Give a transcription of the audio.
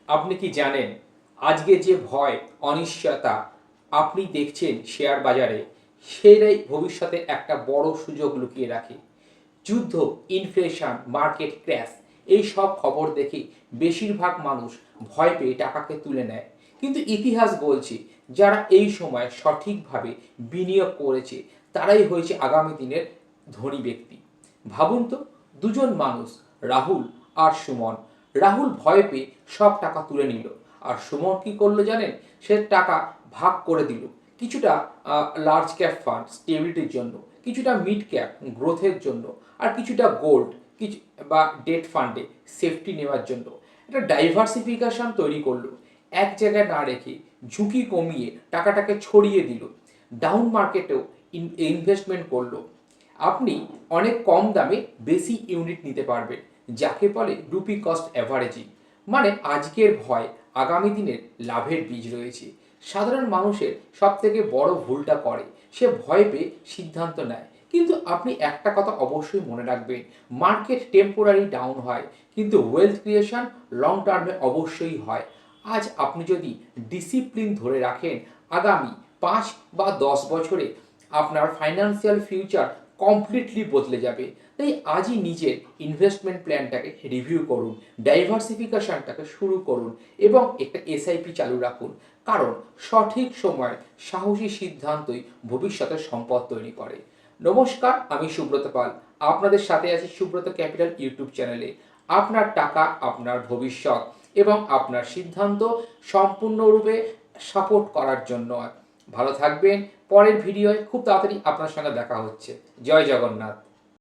আপনি কি জানেন আজকে যে ভয় অনিশ্চয়তা আপনি দেখছেন শেয়ার বাজারে সেটাই ভবিষ্যতে একটা বড় সুযোগ লুকিয়ে রাখে। যুদ্ধ, ইনফ্লেশন, মার্কেট ক্র্যাশ এই সব খবর দেখে বেশিরভাগ মানুষ ভয় পেয়ে টাকাকে তুলে নেয়। কিন্তু ইতিহাস বলছে যারা এই সময় সঠিকভাবে বিনিয়োগ করেছে তারাই হয়েছে আগামী দিনের ধনী ব্যক্তি। ভাবুন তো, দুজন মানুষ, রাহুল আর সুমন। রাহুল ভয় পেয়ে সব টাকা তুলে নিল, আর সুমন কি করলো জানেন? সে টাকা ভাগ করে দিল, কিছুটা লার্জ ক্যাপ ফান্ড স্টেবিলিটির জন্য, কিছুটা মিড ক্যাপ গ্রোথের জন্য, আর কিছুটা গোল্ড কিছু বা ডেট ফান্ডে সেফটি নেওয়ার জন্য। একটা ডাইভার্সিফিকেশন তৈরি করলো, এক জায়গায় না রেখে ঝুঁকি কমিয়ে টাকাটাকে ছড়িয়ে দিল, ডাউন মার্কেটেও ইনভেস্টমেন্ট করলো। আপনি অনেক কম দামে বেশি ইউনিট নিতে পারবেন, যাকে বলে রুপি কস্ট অ্যাভারেজিং। মানে আজকের ভয় আগামী দিনের লাভের বীজ রয়েছে। সাধারণ মানুষের সব থেকে বড় ভুলটা করে সে ভয় পেয়ে সিদ্ধান্ত নেয়। কিন্তু আপনি একটা কথা অবশ্যই মনে রাখবেন, মার্কেট টেম্পোরারি ডাউন হয় কিন্তু ওয়েলথ ক্রিয়েশন লং টার্মে অবশ্যই হয়। আজ আপনি যদি ডিসিপ্লিন ধরে রাখেন, আগামী 5 বা 10 বছরে আপনার ফাইন্যান্সিয়াল ফিউচার কমপ্লিটলি বদলে যাবে। তাই আজই নিজের ইনভেস্টমেন্ট প্ল্যানটাকে রিভিউ করুন, ডাইভার্সিফিকেশনটাকে শুরু করুন এবং একটা এসআইপি চালু রাখুন। কারণ সঠিক সময় সাহসী সিদ্ধান্তই ভবিষ্যতের সম্পদ তৈরি করে। নমস্কার, আমি সুব্রত পাল। আপনাদের সাথে আছি সুব্রত ক্যাপিটাল ইউটিউব চ্যানেলে। আপনার টাকা, আপনার ভবিষ্যৎ এবং আপনার সিদ্ধান্ত সম্পূর্ণরূপে সাপোর্ট করার জন্য। ভালো থাকবেন। পরের ভিডিওয় খুব তাড়াতাড়ি আপনার সঙ্গে দেখা হচ্ছে। জয় জগন্নাথ।